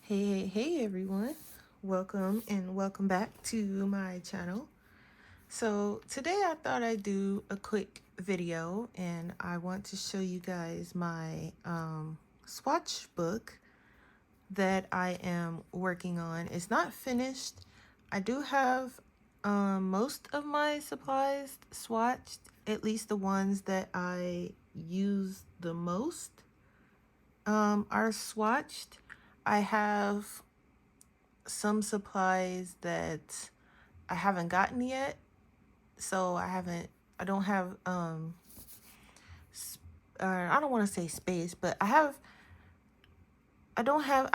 Hey everyone. Welcome and welcome back to my channel. So today I thought I'd do a quick video and I want to show you guys my swatch book that I am working on. It's not finished. I do have most of my supplies swatched, at least the ones that I use the most are swatched. I have some supplies that I haven't gotten yet, so I don't have I don't want to say space, but I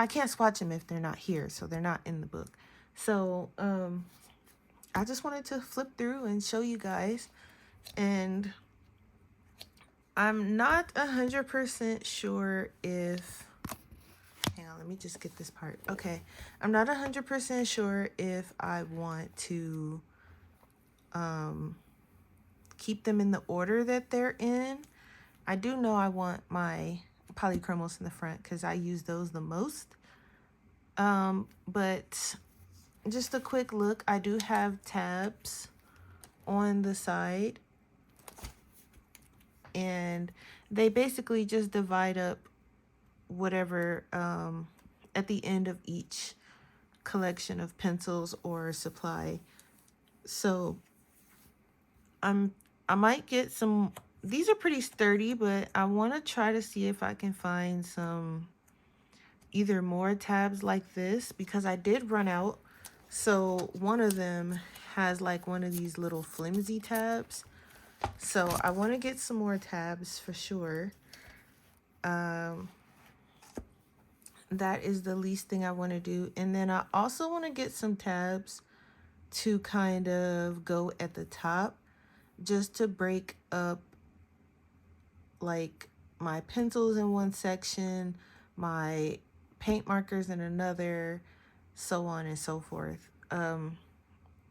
can't swatch them if they're not here, so they're not in the book. So I just wanted to flip through and show you guys, and I'm not 100% sure if, hang on, let me just get this part. Okay, I'm not 100% sure if I want to keep them in the order that they're in. I do know I want my polychromos in the front because I use those the most. But just a quick look, I do have tabs on the side, and they basically just divide up whatever at the end of each collection of pencils or supply. So I might get some. These are pretty sturdy, but I want to try to see if I can find some either more tabs like this, because I did run out. So one of them has like one of these little flimsy tabs. So I want to get some more tabs for sure. That is the least thing I want to do. And then I also want to get some tabs to kind of go at the top, just to break up like my pencils in one section, my paint markers in another, so on and so forth.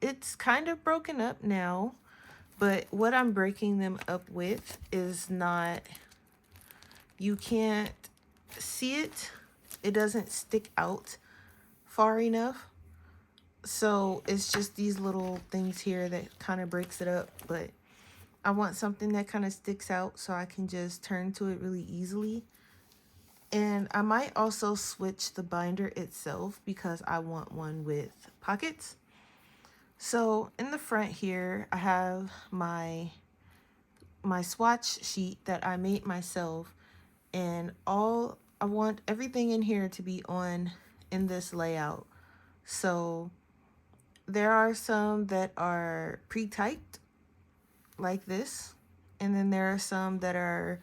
It's kind of broken up now, but what I'm breaking them up with is not, you can't see it. It doesn't stick out far enough. So it's just these little things here that kind of breaks it up, but I want something that kind of sticks out so I can just turn to it really easily. And I might also switch the binder itself because I want one with pockets. So in the front here, I have my swatch sheet that I made myself, and I want everything in here to be on in this layout. So there are some that are pre-typed like this, and then there are some that are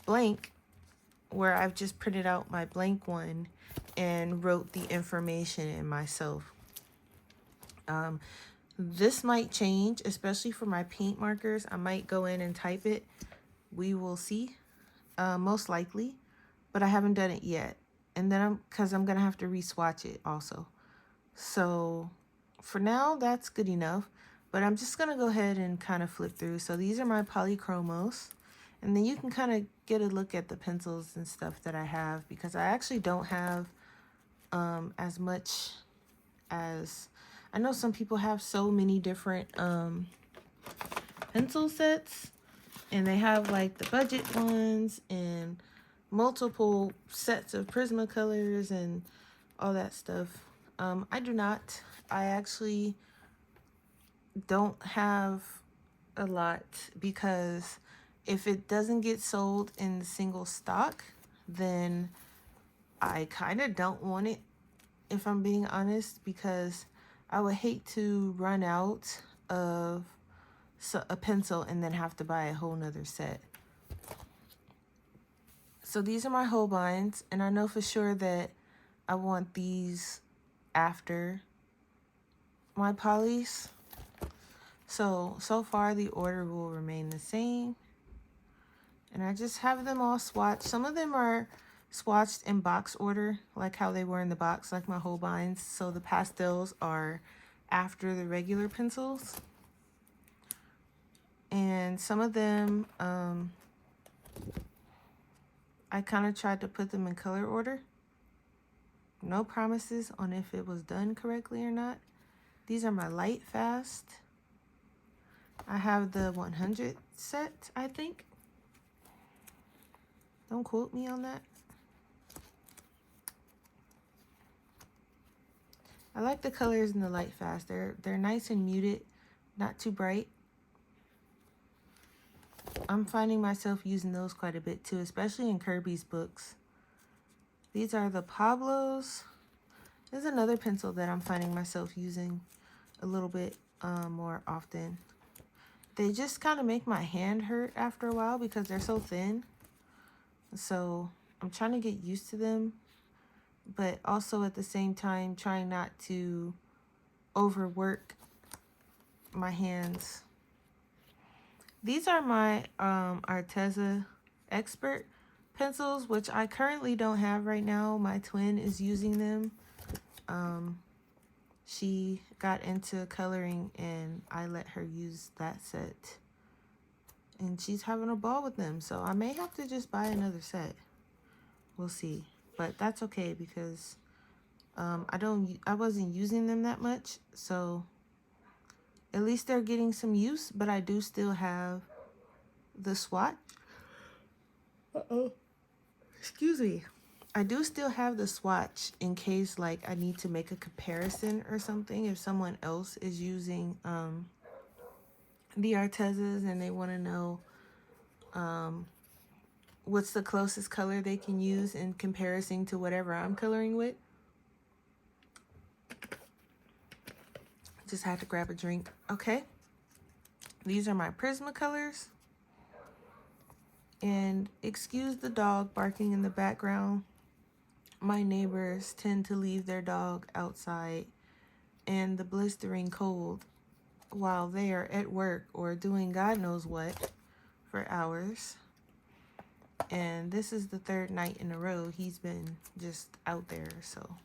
blank, where I've just printed out my blank one and wrote the information in myself. This might change, especially for my paint markers. I might go in and type it. We will see, most likely, but I haven't done it yet. And then because I'm gonna have to re-swatch it also. So for now, that's good enough. But I'm just gonna go ahead and kind of flip through. So these are my polychromos. And then you can kind of get a look at the pencils and stuff that I have, because I actually don't have as much as, I know some people have so many different pencil sets, and they have like the budget ones and multiple sets of Prismacolors and all that stuff. I do not. I actually don't have a lot, because if it doesn't get sold in single stock, then I kind of don't want it, if I'm being honest, because I would hate to run out of a pencil and then have to buy a whole nother set. So these are my Holbeins, and I know for sure that I want these after my polys. So far the order will remain the same. And I just have them all swatched. Some of them are swatched in box order, like how they were in the box, like my Holbeins. So the pastels are after the regular pencils. And some of them, I kind of tried to put them in color order, No promises on if it was done correctly or not. These are my light fast. I have the 100 set, I think. Don't quote me on that. I like the colors in the light fast. They're nice and muted, not too bright. I'm finding myself using those quite a bit too, especially in Kirby's books. These are the Pablos. There's another pencil that I'm finding myself using a little bit more often. They just kind of make my hand hurt after a while because they're so thin. So I'm trying to get used to them, but also at the same time trying not to overwork my hands. These are my Arteza Expert pencils, which I currently don't have right now. My twin is using them. She got into coloring and I let her use that set. And she's having a ball with them. So I may have to just buy another set. We'll see. But that's okay because I wasn't using them that much. So at least they're getting some use. But I do still have the Swatch. Excuse me. I do still have the Swatch in case like I need to make a comparison or something. If someone else is using the Artezas and they want to know what's the closest color they can use in comparison to whatever I'm coloring with. Just had to grab a drink. Okay. These are my Prismacolors. And excuse the dog barking in the background. My neighbors tend to leave their dog outside in the blistering cold while they are at work or doing God knows what for hours. And this is the third night in a row he's been just out there, so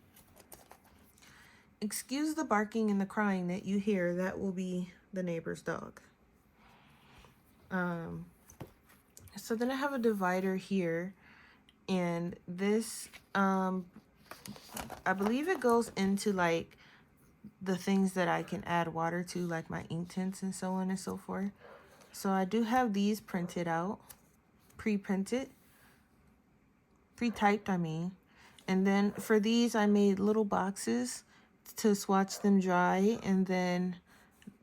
excuse the barking and the crying that you hear. That will be the neighbor's dog. So then I have a divider here, and this I believe it goes into like the things that I can add water to, like my ink tints and so on and so forth. So I do have these printed out, pre-typed, I mean. And then for these, I made little boxes to swatch them dry and then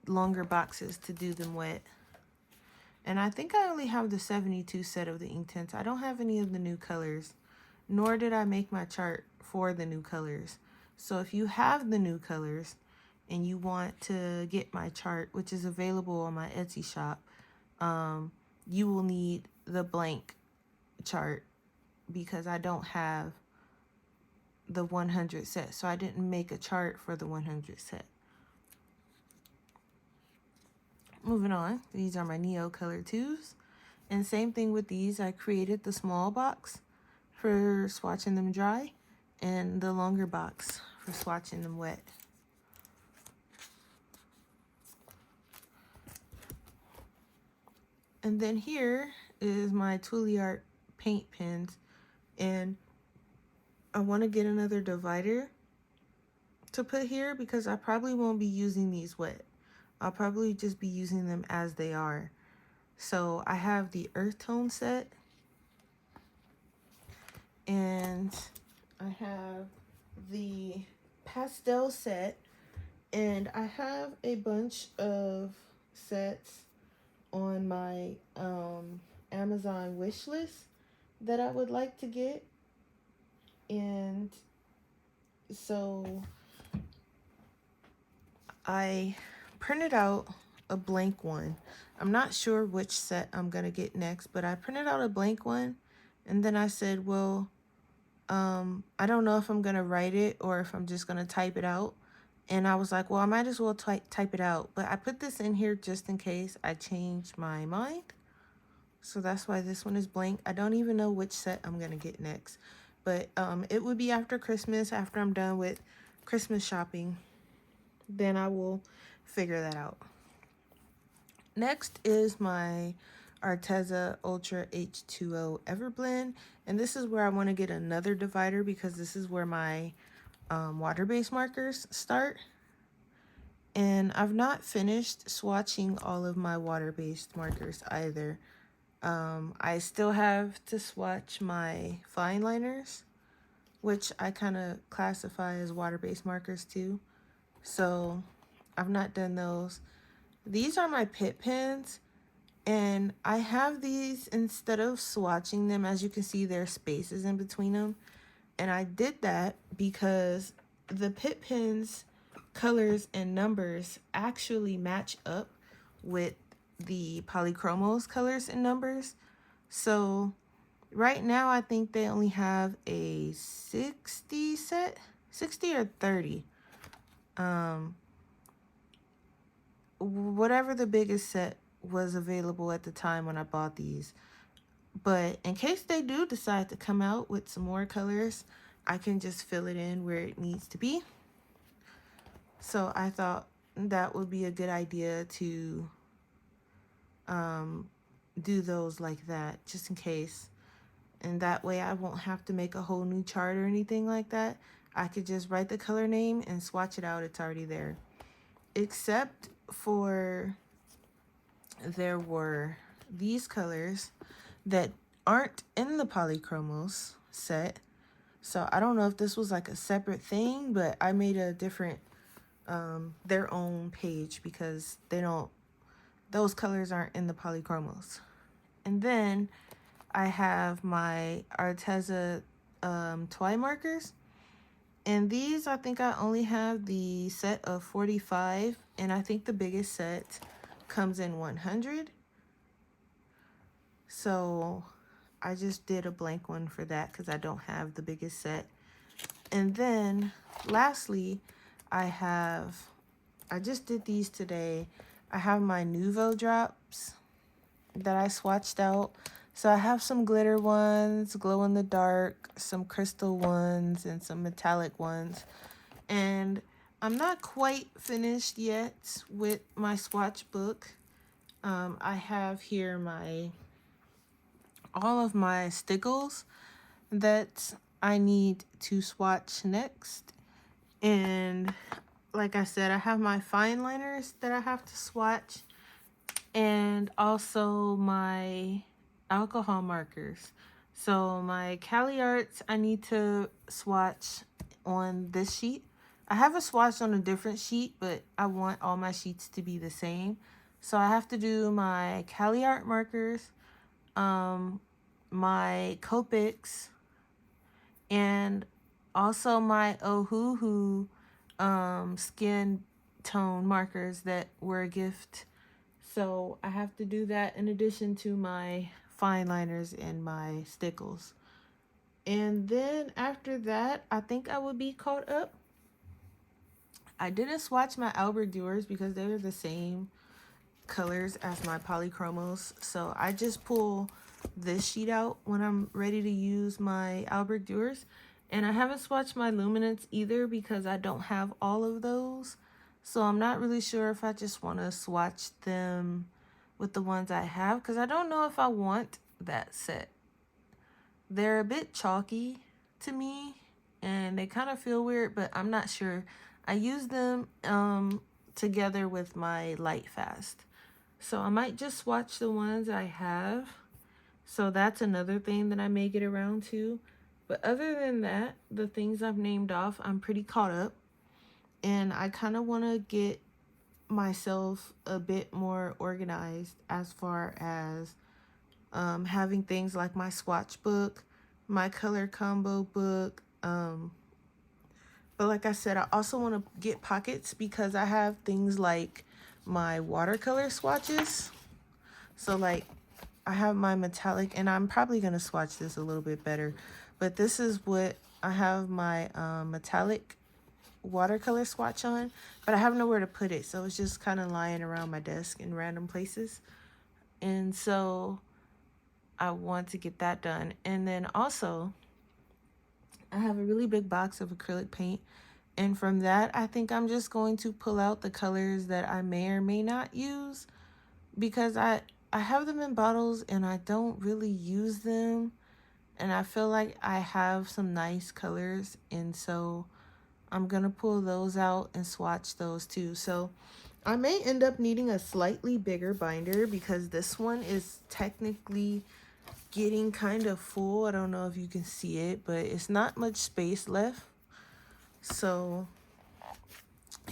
longer boxes to do them wet. And I think I only have the 72 set of the ink tints. I don't have any of the new colors, nor did I make my chart for the new colors. So if you have the new colors and you want to get my chart, which is available on my Etsy shop, you will need the blank chart because I don't have the 100 set. So I didn't make a chart for the 100 set. Moving on, these are my Neo Color 2s. And same thing with these, I created the small box for swatching them dry and the longer box for swatching them wet. And then here is my Twilly paint pens, and I want to get another divider to put here because I probably won't be using these wet. I'll probably just be using them as they are. So I have the earth tone set, and I have the pastel set, and I have a bunch of sets on my Amazon wish list that I would like to get. And so I printed out a blank one. I'm not sure which set I'm gonna get next, but I printed out a blank one, and then I said, well, I don't know if I'm gonna write it or if I'm just gonna type it out. And I was like, well, I might as well type it out. But I put this in here just in case I change my mind. So that's why this one is blank. I don't even know which set I'm gonna get next. But it would be after Christmas, after I'm done with Christmas shopping. Then I will figure that out. Next is my Arteza Ultra H2O Everblend. And this is where I want to get another divider because this is where my water-based markers start. And I've not finished swatching all of my water-based markers either. I still have to swatch my fine liners, which I kind of classify as water-based markers too. So I've not done those. These are my Pitt pens, and I have these instead of swatching them. As you can see, there are spaces in between them. And I did that because the Pitt pens colors and numbers actually match up with the polychromos colors and numbers. So right now I think they only have a 60 set, 60 or 30. Whatever the biggest set was available at the time when I bought these. But in case they do decide to come out with some more colors, I can just fill it in where it needs to be. So I thought that would be a good idea to do those like that, just in case. And that way I won't have to make a whole new chart or anything like that. I could just write the color name and swatch it out. It's already there. Except for there were these colors that aren't in the polychromos set. So I don't know if this was like a separate thing, but I made a different, their own page because those colors aren't in the polychromos. And then I have my Arteza Twi markers. And these, I think I only have the set of 45, and I think the biggest set comes in 100. So I just did a blank one for that because I don't have the biggest set. And then lastly, I just did these today. I have my Nouveau drops that I swatched out. So I have some glitter ones, glow in the dark, some crystal ones, and some metallic ones. And I'm not quite finished yet with my swatch book. I have here all of my stickles that I need to swatch next. And like I said, I have my fine liners that I have to swatch, and also my alcohol markers. So my Cali Arts I need to swatch on this sheet. I have a swatch on a different sheet, but I want all my sheets to be the same. So I have to do my Cali Art markers, my Copics, and also my Ohuhu skin tone markers that were a gift. So I have to do that in addition to my fine liners and my stickles. And then after that, I think I would be caught up. I didn't swatch my Albert Duers because they were the same colors as my polychromos. So I just pull this sheet out when I'm ready to use my Albert Duers. And I haven't swatched my luminance either because I don't have all of those. So I'm not really sure if I just want to swatch them with the ones I have, because I don't know if I want that set. They're a bit chalky to me and they kind of feel weird, but I'm not sure. I use them together with my Light Fast. So I might just swatch the ones I have. So that's another thing that I may get around to. But other than that, the things I've named off, I'm pretty caught up. And I kind of want to get myself a bit more organized as far as having things like my swatch book, my color combo book. But like I said, I also want to get pockets because I have things like my watercolor swatches. So like I have my metallic, and I'm probably going to swatch this a little bit better. But this is what I have my metallic watercolor swatch on, but I have nowhere to put it, so it's just kind of lying around my desk in random places. And so I want to get that done. And then also I have a really big box of acrylic paint, and from that I think I'm just going to pull out the colors that I may or may not use, because I have them in bottles and I don't really use them, and I feel like I have some nice colors, and so I'm gonna pull those out and swatch those too. So I may end up needing a slightly bigger binder because this one is technically getting kind of full. I don't know if you can see it, but it's not much space left. So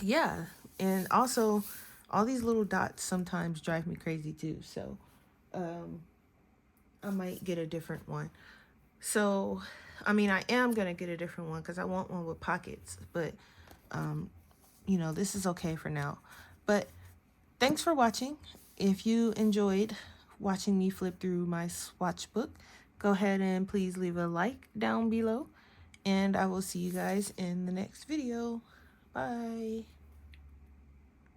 yeah, and also all these little dots sometimes drive me crazy too. So I might get a different one. So I mean, I am gonna get a different one because I want one with pockets, but you know, this is okay for now. But thanks for watching. If you enjoyed watching me flip through my swatch book, go ahead and please leave a like down below. And I will see you guys in the next video. Bye.